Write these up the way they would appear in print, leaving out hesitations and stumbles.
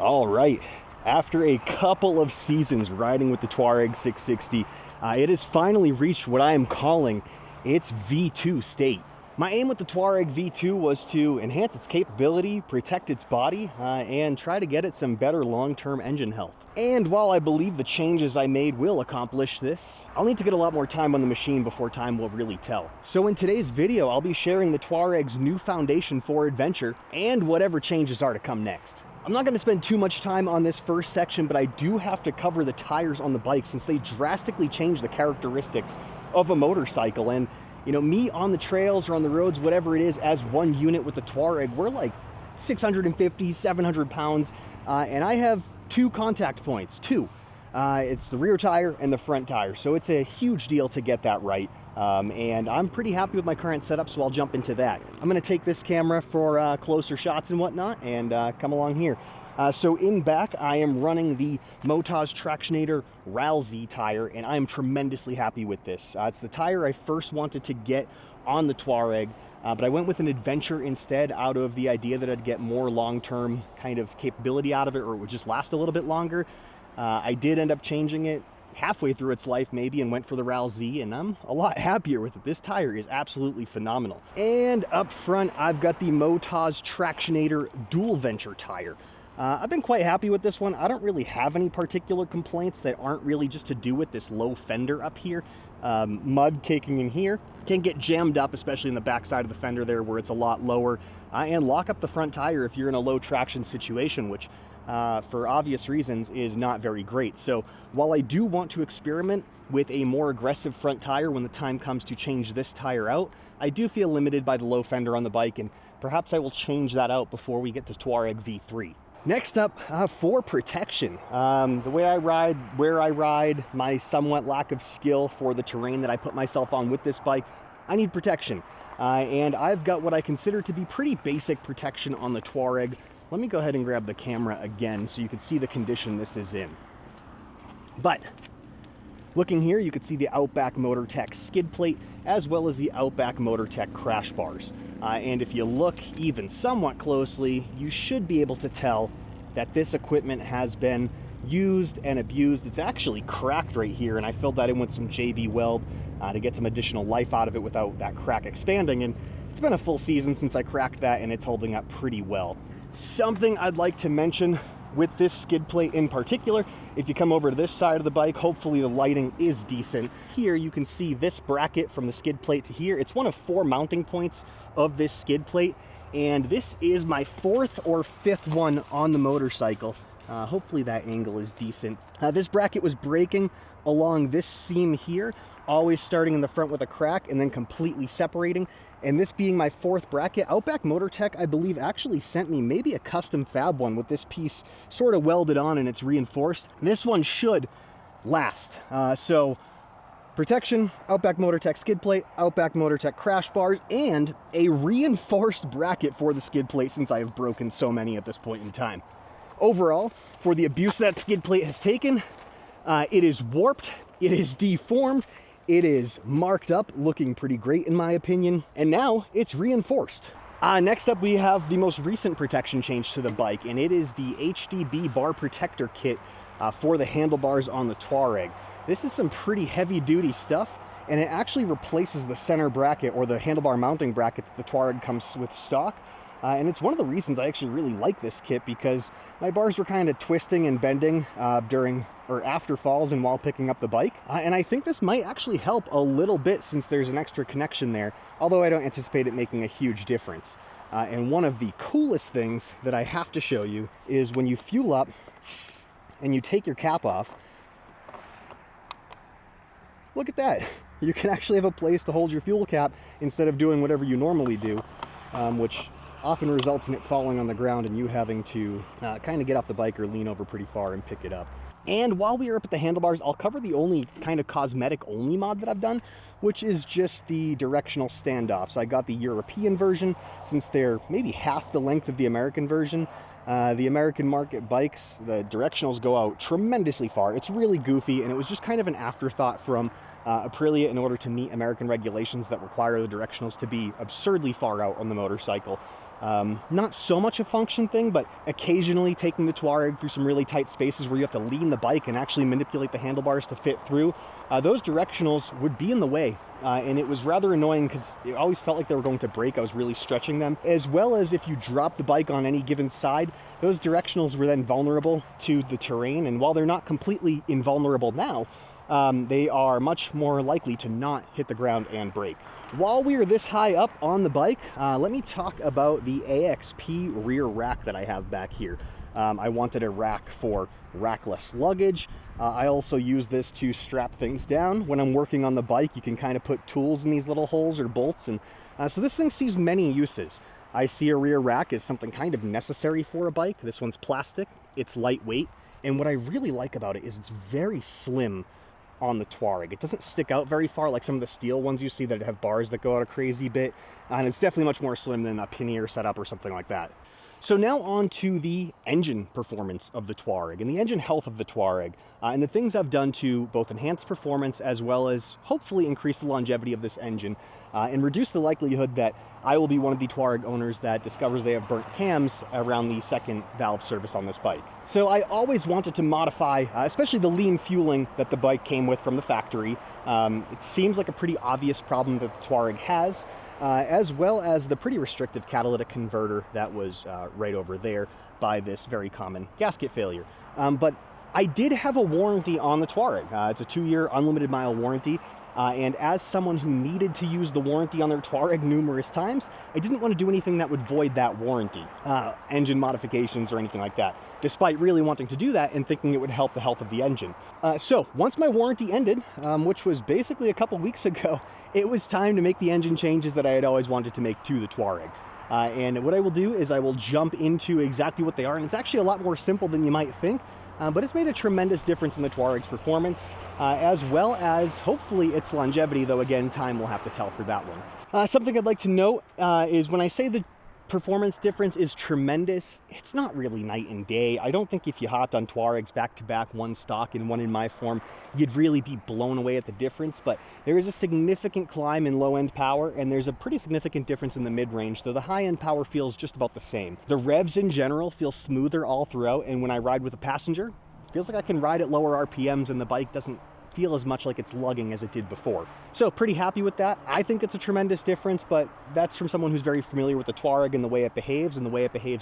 All right, after a couple of seasons riding with the Tuareg 660, it has finally reached what I am calling its V2 state. My aim with the Tuareg V2 was to enhance its capability, protect its body, and try to get it some better long-term engine health. And while I believe the changes I made will accomplish this, I'll need to get a lot more time on the machine before time will really tell. So in today's video, I'll be sharing the Tuareg's new foundation for adventure and whatever changes are to come next. I'm not going to spend too much time on this first section, but I do have to cover the tires on the bike since they drastically change the characteristics of a motorcycle. And you know, me on the trails or on the roads, whatever it is, as one unit with the Tuareg, we're like 650, 700 pounds, and I have two contact points, it's the rear tire and the front tire, so it's a huge deal to get that right. And I'm pretty happy with my current setup, so I'll jump into that. I'm going to take this camera for closer shots and whatnot, and come along here. So in back, I am running the Motaz Tractionator RAL-Z tire, and I am tremendously happy with this. It's the tire I first wanted to get on the Tuareg, but I went with an adventure instead out of the idea that I'd get more long-term kind of capability out of it, or it would just last a little bit longer. I did end up changing it halfway through its life maybe and went for the RAL-Z, and I'm a lot happier with it. This tire is absolutely phenomenal. And up front, I've got the Motaz Tractionator Dual Venture tire. I've been quite happy with this one. I don't really have any particular complaints that aren't really just to do with this low fender up here. Mud caking in here can get jammed up, especially in the back side of the fender there where it's a lot lower, and lock up the front tire if you're in a low traction situation, which for obvious reasons is not very great. So while I do want to experiment with a more aggressive front tire when the time comes to change this tire out, I do feel limited by the low fender on the bike, and perhaps I will change that out before we get to Tuareg V3. Next up, for protection, the way I ride, where I ride, my somewhat lack of skill for the terrain that I put myself on with this bike, I need protection. And I've got what I consider to be pretty basic protection on the Tuareg. Let me go ahead and grab the camera again so you can see the condition this is in. But looking here, you can see the Outback Motortech skid plate as well as the Outback Motortech crash bars. And if you look even somewhat closely, you should be able to tell that this equipment has been used and abused. It's actually cracked right here, and I filled that in with some JB Weld to get some additional life out of it without that crack expanding. And it's been a full season since I cracked that, and it's holding up pretty well. Something I'd like to mention with this skid plate in particular, if you come over to this side of the bike, hopefully the lighting is decent. Here you can see this bracket from the skid plate to here. It's one of 4 mounting points of this skid plate, and this is my 4th or 5th one on the motorcycle. Hopefully that angle is decent. This bracket was breaking along this seam here, always starting in the front with a crack and then completely separating. And this being my 4th bracket, Outback Motortech, I believe, actually sent me maybe a custom fab one with this piece sort of welded on and it's reinforced. This one should last. So protection, Outback Motortech skid plate, Outback Motortech crash bars, and a reinforced bracket for the skid plate since I have broken so many at this point in time. Overall, for the abuse that skid plate has taken, it is warped, it is deformed, it is marked up, looking pretty great in my opinion, and now it's reinforced. Next up, we have the most recent protection change to the bike, and it is the HDB bar protector kit for the handlebars on the Tuareg. This is some pretty heavy duty stuff, and it actually replaces the center bracket or the handlebar mounting bracket that the Tuareg comes with stock. And it's one of the reasons I actually really like this kit, because my bars were kind of twisting and bending during or after falls and while picking up the bike. And I think this might actually help a little bit since there's an extra connection there, although I don't anticipate it making a huge difference. And one of the coolest things that I have to show you is when you fuel up and you take your cap off, look at that. You can actually have a place to hold your fuel cap instead of doing whatever you normally do, which often results in it falling on the ground and you having to kind of get off the bike or lean over pretty far and pick it up. And while we are up at the handlebars, I'll cover the only kind of cosmetic only mod that I've done, which is just the directional standoffs. I got the European version since they're maybe half the length of the American version. The American market bikes, the directionals go out tremendously far. It's really goofy, and it was just kind of an afterthought from Aprilia in order to meet American regulations that require the directionals to be absurdly far out on the motorcycle. Not so much a function thing, but occasionally taking the Tuareg through some really tight spaces where you have to lean the bike and actually manipulate the handlebars to fit through, those directionals would be in the way. And it was rather annoying because it always felt like they were going to break. I was really stretching them. As well as if you drop the bike on any given side, those directionals were then vulnerable to the terrain. And while they're not completely invulnerable now, they are much more likely to not hit the ground and break. While we are this high up on the bike, let me talk about the AXP rear rack that I have back here. I wanted a rack for rackless luggage. I also use this to strap things down. When I'm working on the bike, you can kind of put tools in these little holes or bolts. And so this thing sees many uses. I see a rear rack as something kind of necessary for a bike. This one's plastic, it's lightweight. And what I really like about it is it's very slim on the Tuareg. It doesn't stick out very far like some of the steel ones you see that have bars that go out a crazy bit. And it's definitely much more slim than a pannier setup or something like that. So now on to the engine performance of the Tuareg and the engine health of the Tuareg, and the things I've done to both enhance performance as well as hopefully increase the longevity of this engine and reduce the likelihood that I will be one of the Tuareg owners that discovers they have burnt cams around the second valve service on this bike. So I always wanted to modify, especially the lean fueling that the bike came with from the factory. It seems like a pretty obvious problem that the Tuareg has. As well as the pretty restrictive catalytic converter that was right over there by this very common gasket failure. But I did have a warranty on the Tuareg. It's a 2-year unlimited mile warranty. And as someone who needed to use the warranty on their Tuareg numerous times, I didn't want to do anything that would void that warranty, engine modifications or anything like that, despite really wanting to do that and thinking it would help the health of the engine. So once my warranty ended, which was basically a couple weeks ago, it was time to make the engine changes that I had always wanted to make to the Tuareg. And what I will do is I will jump into exactly what they are, and it's actually a lot more simple than you might think. But it's made a tremendous difference in the Tuareg's performance, as well as hopefully its longevity, though again, time will have to tell for that one. Something I'd like to note is when I say the performance difference is tremendous, it's not really night and day. I don't think if you hopped on Tuaregs back to back, one stock and one in my form, you'd really be blown away at the difference. But there is a significant climb in low end power, and there's a pretty significant difference in the mid range, though the high end power feels just about the same. The revs in general feel smoother all throughout, and when I ride with a passenger, it feels like I can ride at lower RPMs and the bike doesn't feel as much like it's lugging as it did before. So pretty happy with that. I think it's a tremendous difference, but that's from someone who's very familiar with the Tuareg and the way it behaves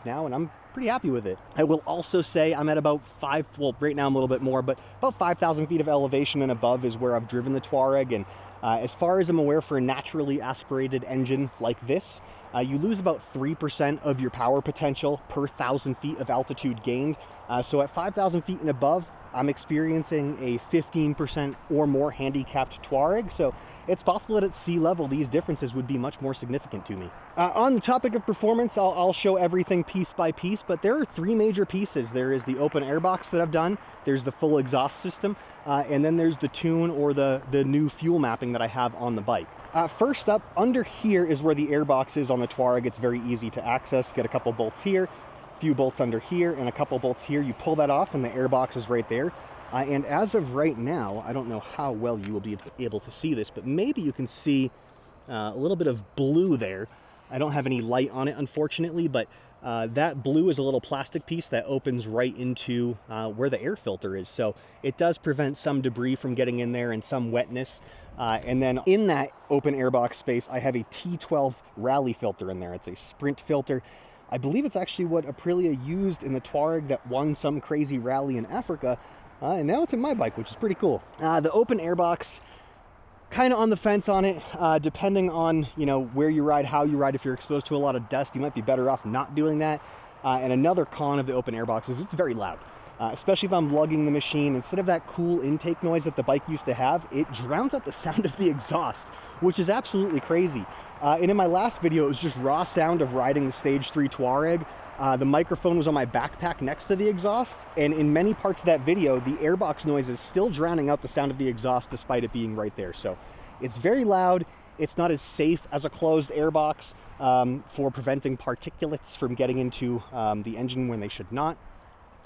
now, and I'm pretty happy with it. I will also say I'm at about right now I'm a little bit more, but about 5,000 feet of elevation and above is where I've driven the Tuareg, and as far as I'm aware, for a naturally aspirated engine like this, you lose about 3% of your power potential per 1,000 feet of altitude gained. So at 5,000 feet and above, I'm experiencing a 15% or more handicapped Tuareg, so it's possible that at sea level these differences would be much more significant to me. On the topic of performance, I'll show everything piece by piece, but there are 3 major pieces. There is the open airbox that I've done, there's the full exhaust system, and then there's the tune or the new fuel mapping that I have on the bike. First up, under here is where the airbox is on the Tuareg. It's very easy to access. Get a couple bolts here, few bolts under here, and a couple bolts here. You pull that off and the airbox is right there. And as of right now, I don't know how well you will be able to see this, but maybe you can see a little bit of blue there. I don't have any light on it, unfortunately, but that blue is a little plastic piece that opens right into where the air filter is. So it does prevent some debris from getting in there and some wetness. And then in that open airbox space, I have a T12 rally filter in there. It's a sprint filter. I believe it's actually what Aprilia used in the Tuareg that won some crazy rally in Africa, and now it's in my bike, which is pretty cool. The open airbox, kind of on the fence on it, depending on where you ride, how you ride. If you're exposed to a lot of dust, you might be better off not doing that. And another con of the open airbox is it's very loud. Especially if I'm lugging the machine. Instead of that cool intake noise that the bike used to have, it drowns out the sound of the exhaust, which is absolutely crazy. And in my last video, it was just raw sound of riding the Stage 3 Tuareg. The microphone was on my backpack next to the exhaust, and in many parts of that video, the airbox noise is still drowning out the sound of the exhaust despite it being right there. So it's very loud. It's not as safe as a closed airbox for preventing particulates from getting into the engine when they should not.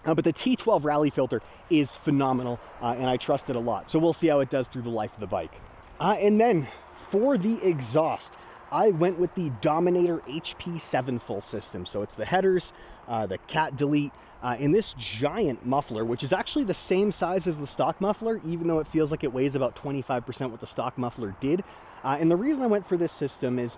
But the T12 rally filter is phenomenal, and I trust it a lot. So we'll see how it does through the life of the bike. And then for the exhaust, I went with the Dominator HP7 full system. So it's the headers, the cat delete, in this giant muffler, which is actually the same size as the stock muffler, even though it feels like it weighs about 25% what the stock muffler did. And the reason I went for this system is,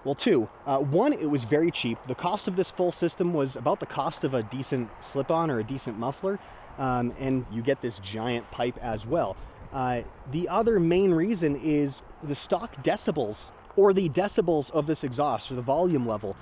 well, two. One, it was very cheap. The cost of this full system was about the cost of a decent slip-on or a decent muffler, and you get this giant pipe as well. The other main reason is the stock decibels, or the decibels of this exhaust, or the volume level,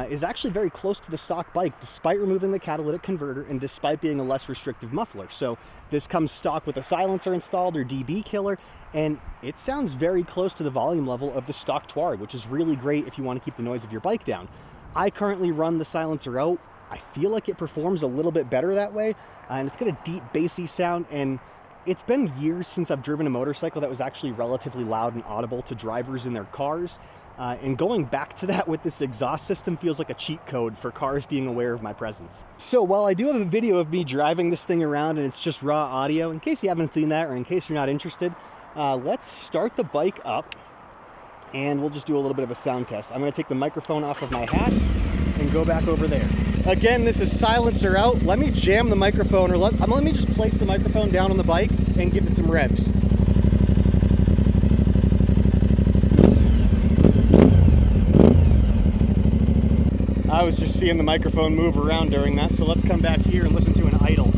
is actually very close to the stock bike, despite removing the catalytic converter and despite being a less restrictive muffler. So this comes stock with a silencer installed, or dB killer, and it sounds very close to the volume level of the stock Tuareg, which is really great if you want to keep the noise of your bike down. I currently run the silencer out. I feel like it performs a little bit better that way, and it's got a deep bassy sound, and it's been years since I've driven a motorcycle that was actually relatively loud and audible to drivers in their cars. And going back to that with this exhaust system feels like a cheat code for cars being aware of my presence. So while I do have a video of me driving this thing around and it's just raw audio, in case you haven't seen that or in case you're not interested, let's start the bike up and we'll just do a little bit of a sound test. I'm going to take the microphone off of my hat and go back over there. Again, this is silencer out. Let me jam the microphone, or let me just place the microphone down on the bike and give it some revs. I was just seeing the microphone move around during that, so let's come back here and listen to an idle.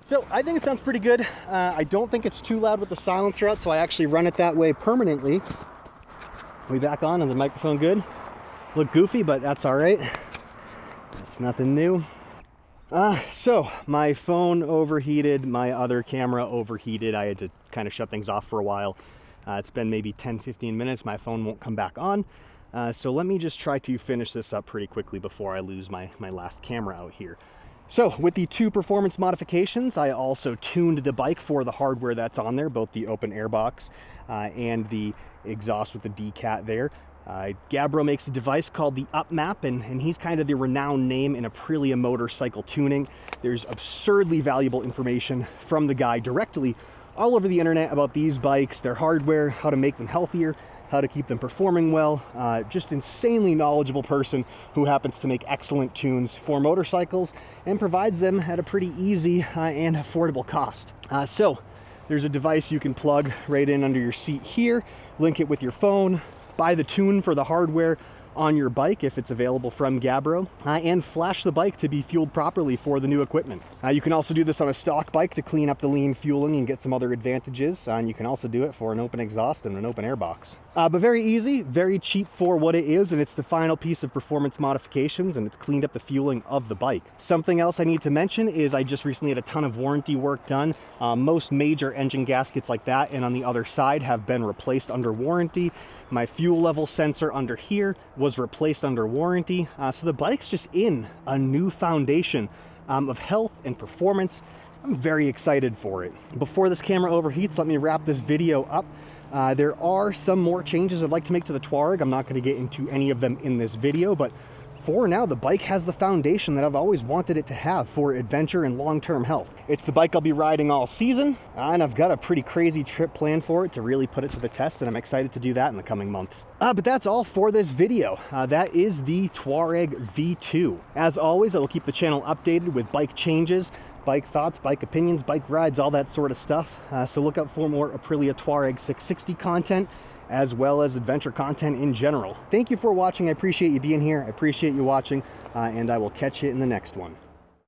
So I think it sounds pretty good. I don't think it's too loud with the silencer out, so I actually run it that way permanently. We back on, and the microphone good. Look goofy, but that's all right. That's nothing new. So my phone overheated, my other camera overheated. I had to kind of shut things off for a while. It's been maybe 10-15 minutes. My phone won't come back on. So let me just try to finish this up pretty quickly before I lose my last camera out here. So with the two performance modifications, I also tuned the bike for the hardware that's on there, both the open air box and the exhaust with the D-Cat there. Gabbro makes a device called the UpMap, and he's kind of the renowned name in Aprilia motorcycle tuning. There's absurdly valuable information from the guy directly all over the internet about these bikes, their hardware, how to make them healthier, how to keep them performing well. Just insanely knowledgeable person who happens to make excellent tunes for motorcycles and provides them at a pretty easy and affordable cost. So there's a device you can plug right in under your seat here, link it with your phone, buy the tune for the hardware on your bike if it's available from Gabbro, and flash the bike to be fueled properly for the new equipment. You can also do this on a stock bike to clean up the lean fueling and get some other advantages, and you can also do it for an open exhaust and an open air box. But very easy, very cheap for what it is, and it's the final piece of performance modifications, and it's cleaned up the fueling of the bike. Something else I need to mention is I just recently had a ton of warranty work done. Most major engine gaskets like that and on the other side have been replaced under warranty. My fuel level sensor under here was replaced under warranty. So the bike's just in a new foundation of health and performance. I'm very excited for it. Before this camera overheats, let me wrap this video up. There are some more changes I'd like to make to the Tuareg. I'm not going to get into any of them in this video, but for now, the bike has the foundation that I've always wanted it to have for adventure and long-term health. It's the bike I'll be riding all season, and I've got a pretty crazy trip planned for it to really put it to the test, and I'm excited to do that in the coming months. But that's all for this video. That is the Tuareg V2. As always, I will keep the channel updated with bike changes, bike thoughts, bike opinions, bike rides, all that sort of stuff. So look out for more Aprilia Tuareg 660 content, as well as adventure content in general. Thank you for watching. I appreciate you being here. I appreciate you watching, and I will catch you in the next one.